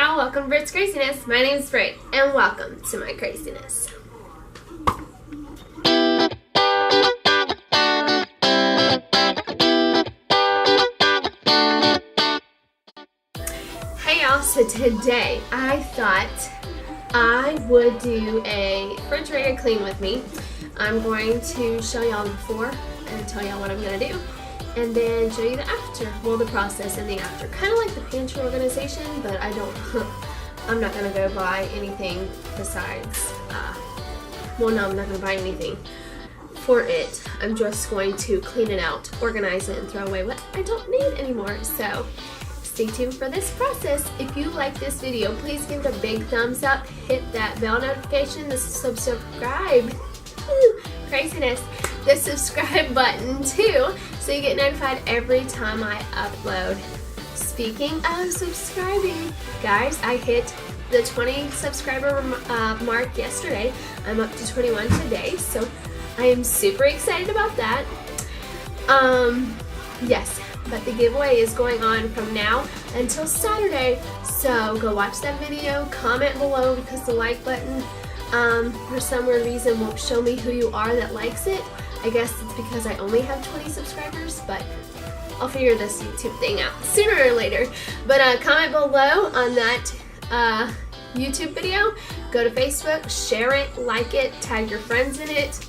y'all, welcome to Brit's Craziness. My name is Brit, and welcome to my craziness. Hey y'all, so today I thought I would do a refrigerator clean with me. I'm going to show y'all the before and tell y'all what I'm going to do, and then show you the after, well, the process and the after. Kind of like the pantry organization, but I'm not going to go buy anything besides, I'm not going to buy anything for it. I'm just going to clean it out, organize it, and throw away what I don't need anymore. So stay tuned for this process. If you like this video, please give it a big thumbs up, hit that bell notification, the subscribe, craziness, the subscribe button too, so you get notified every time I upload. Speaking of subscribing, guys, I hit the 20 subscriber mark yesterday. I'm up to 21 today, so I am super excited about that. Yes, but the giveaway is going on from now until Saturday, so go watch that video, comment below, because the like button for some weird reason won't show me who you are that likes it. I guess it's because I only have 20 subscribers, but I'll figure this YouTube thing out sooner or later. But comment below on that YouTube video, go to Facebook, share it, like it, tag your friends in it.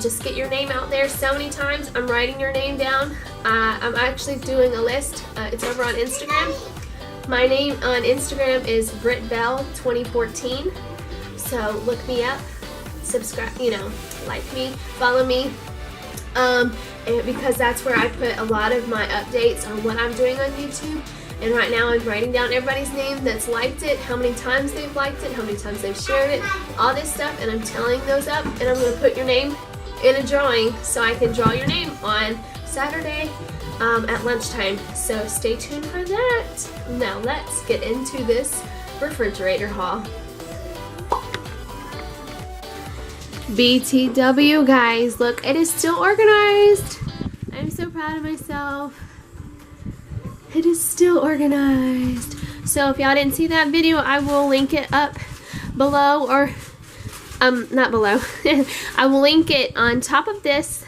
Just get your name out there so many times. I'm writing your name down. I'm actually doing a list. It's over on Instagram. My name on Instagram is BritBell2014. So look me up, subscribe, like me, follow me. And because that's where I put a lot of my updates on what I'm doing on YouTube. And right now I'm writing down everybody's name that's liked it, how many times they've liked it, how many times they've shared it, all this stuff, and I'm tallying those up, and I'm going to put your name in a drawing so I can draw your name on Saturday at lunchtime. So stay tuned for that. Now let's get into this refrigerator haul. BTW, guys, look, it is still organized. I'm so proud of myself. It is still organized. So if y'all didn't see that video, I will link it up below, or not below. I will link it on top of this,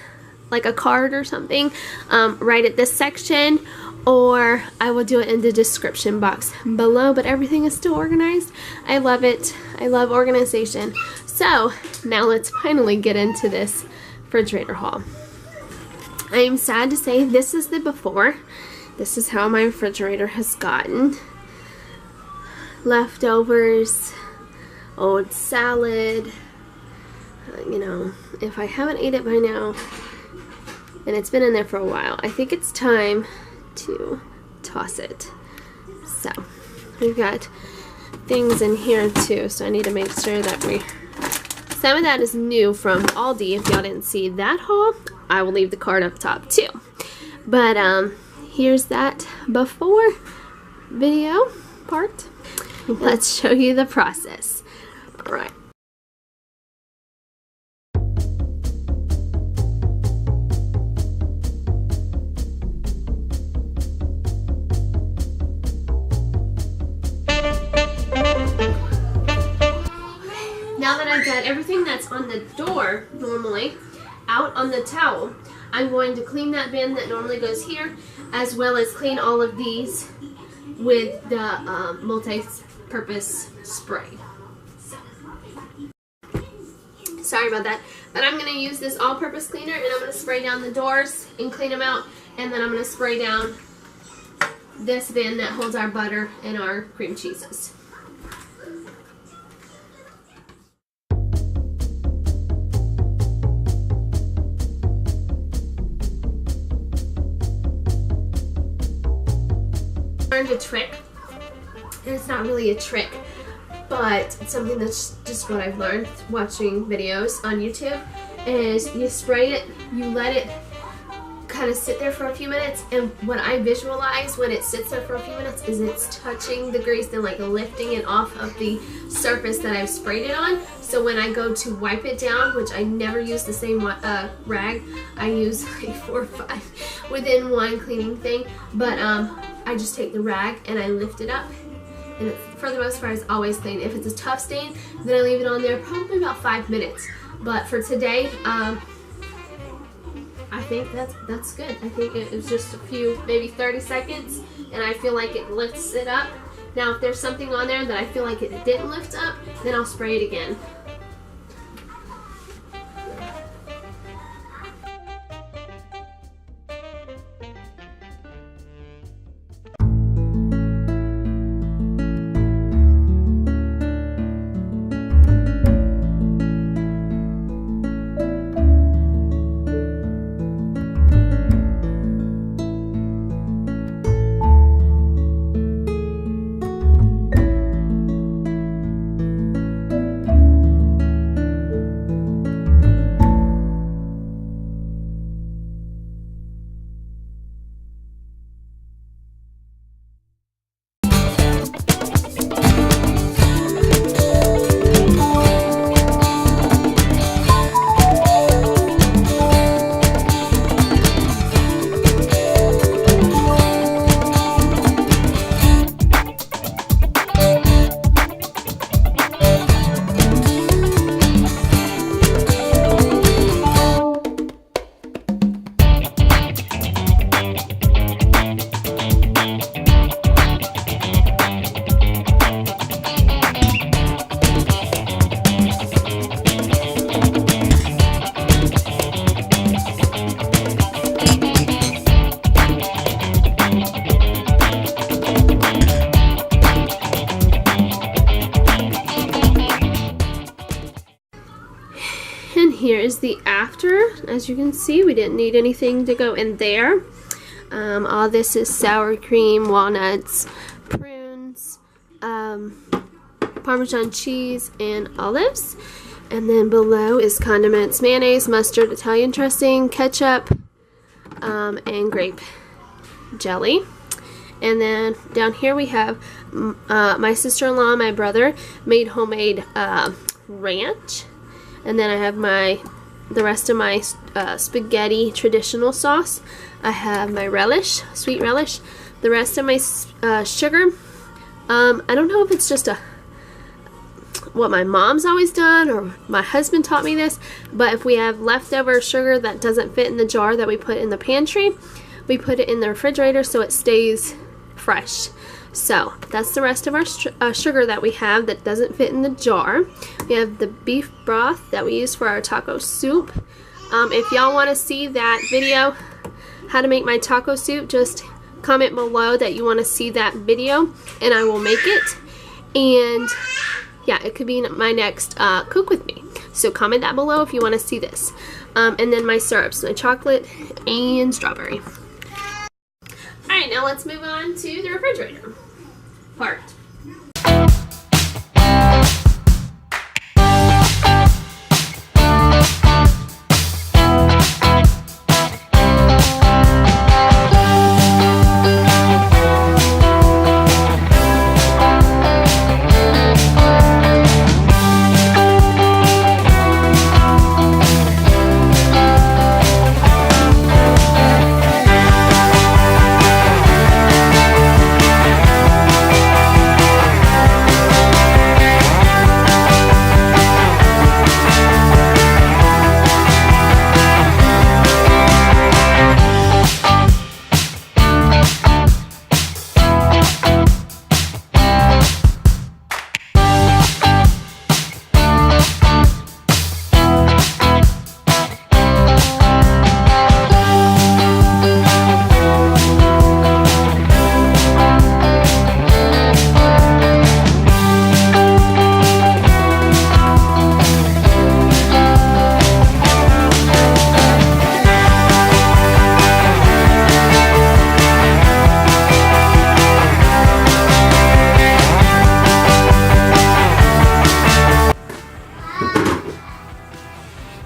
like a card or something, right at this section, or I will do it in the description box below. But everything is still organized. I love it. I love organization. So now let's finally get into this refrigerator haul. I am sad to say this is the before. This is how my refrigerator has gotten. Leftovers, old salad, if I haven't ate it by now, and it's been in there for a while, I think it's time to toss it. So we've got things in here too, so I need to make sure that some of that is new from Aldi. If y'all didn't see that haul, I will leave the card up top too. But here's that before video part. Let's show you the process. All right. Now that I've got everything that's on the door normally out on the towel, I'm going to clean that bin that normally goes here, as well as clean all of these with the multi-purpose spray. Sorry about that, but I'm going to use this all-purpose cleaner, and I'm going to spray down the doors and clean them out, and then I'm going to spray down this bin that holds our butter and our cream cheeses. Learned a trick, and it's not really a trick, but it's something that's just what I've learned watching videos on YouTube, is you spray it, you let it kind of sit there for a few minutes, and what I visualize when it sits there for a few minutes is it's touching the grease and like lifting it off of the surface that I've sprayed it on. So when I go to wipe it down, which I never use the same rag, I use like 4 or 5 within one cleaning thing, but I just take the rag and I lift it up and it's, for the most part, it's always clean. If it's a tough stain, then I leave it on there probably about 5 minutes. But for today, I think that's good. I think it was just a few, maybe 30 seconds, and I feel like it lifts it up. Now, if there's something on there that I feel like it didn't lift up, then I'll spray it again. Here is the after. As you can see, we didn't need anything to go in there. All this is sour cream, walnuts, prunes, Parmesan cheese, and olives. And then below is condiments, mayonnaise, mustard, Italian dressing, ketchup, and grape jelly. And then down here we have my sister-in-law and my brother made homemade ranch. And then I have the rest of my spaghetti traditional sauce. I have my relish, sweet relish. The rest of my sugar. I don't know if it's just what my mom's always done or my husband taught me this, but if we have leftover sugar that doesn't fit in the jar that we put in the pantry, we put it in the refrigerator so it stays fresh. So that's the rest of our sugar that we have that doesn't fit in the jar. We have the beef broth that we use for our taco soup. If y'all want to see that video, how to make my taco soup, just comment below that you want to see that video and I will make it. And yeah, it could be my next cook with me. So comment that below if you want to see this. And then my syrups, my chocolate and strawberry. Alright, now let's move on to the refrigerator part.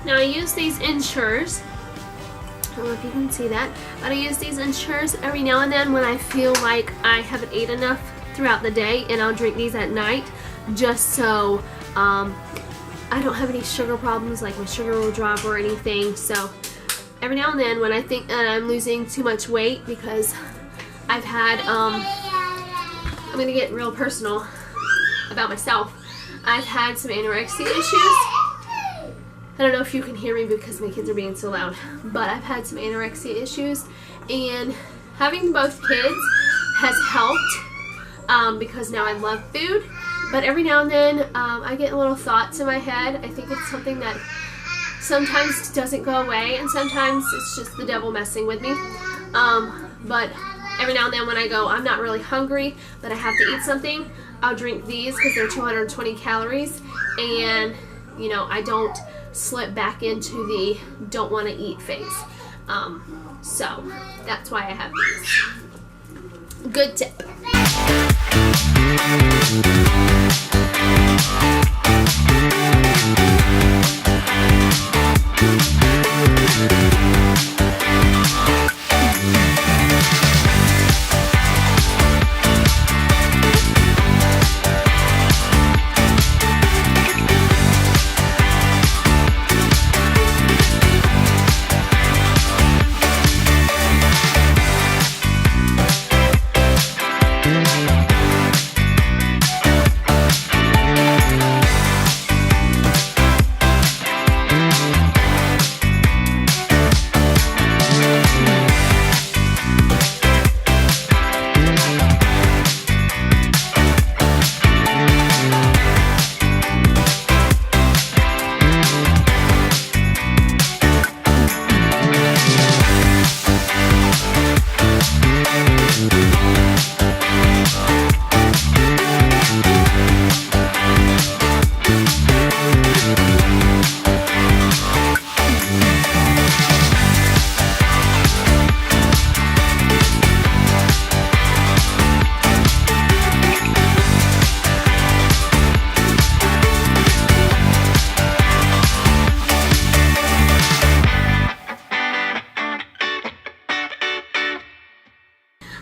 Now I use these Ensures. I don't know if you can see that, but I use these Ensures every now and then when I feel like I haven't ate enough throughout the day, and I'll drink these at night just so I don't have any sugar problems, like my sugar will drop or anything. So every now and then when I think that I'm losing too much weight because I've had I'm gonna get real personal about myself. I've had some anorexia issues. I don't know if you can hear me because my kids are being so loud, but I've had some anorexia issues, and having both kids has helped because now I love food, but every now and then I get little thoughts in my head. I think it's something that sometimes doesn't go away, and sometimes it's just the devil messing with me. But every now and then when I go, I'm not really hungry, but I have to eat something, I'll drink these because they're 220 calories, and you know, I don't slip back into the don't want to eat phase. So that's why I have these. Good tip.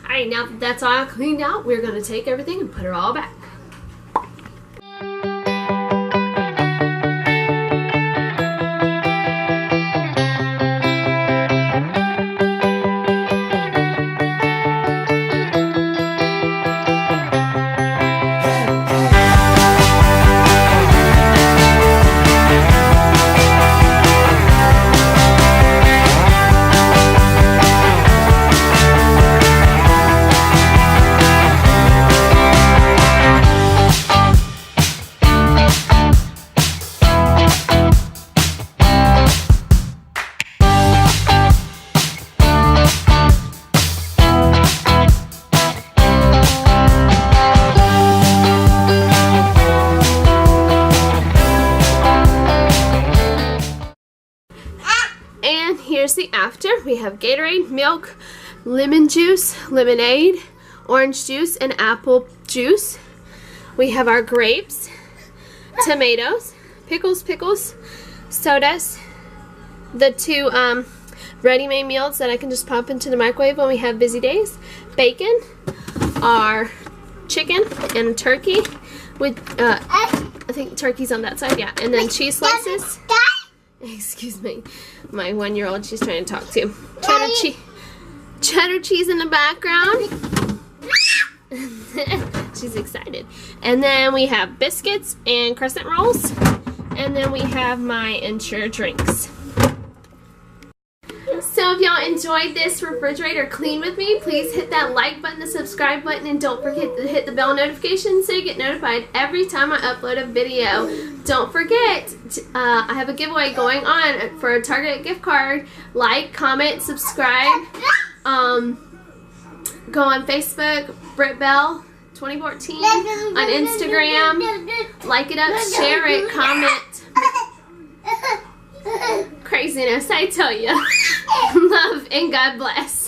Alright, now that that's all cleaned out, we're going to take everything and put it all back. And here's the after. We have Gatorade, milk, lemon juice, lemonade, orange juice, and apple juice. We have our grapes, tomatoes, pickles, sodas, the two ready-made meals that I can just pop into the microwave when we have busy days, bacon, our chicken and turkey with, I think turkey's on that side, yeah, and then cheese slices. Excuse me, my 1-year-old, she's trying to talk to. Cheddar cheese in the background. She's excited. And then we have biscuits and crescent rolls. And then we have my Ensure drinks. So if y'all enjoyed this refrigerator clean with me, please hit that like button, the subscribe button, and don't forget to hit the bell notification so you get notified every time I upload a video. Don't forget, I have a giveaway going on for a Target gift card. Like, comment, subscribe. Go on Facebook, Britt Bell 2014, on Instagram. Like it up, share it, comment. Craziness, I tell you. Love and God bless.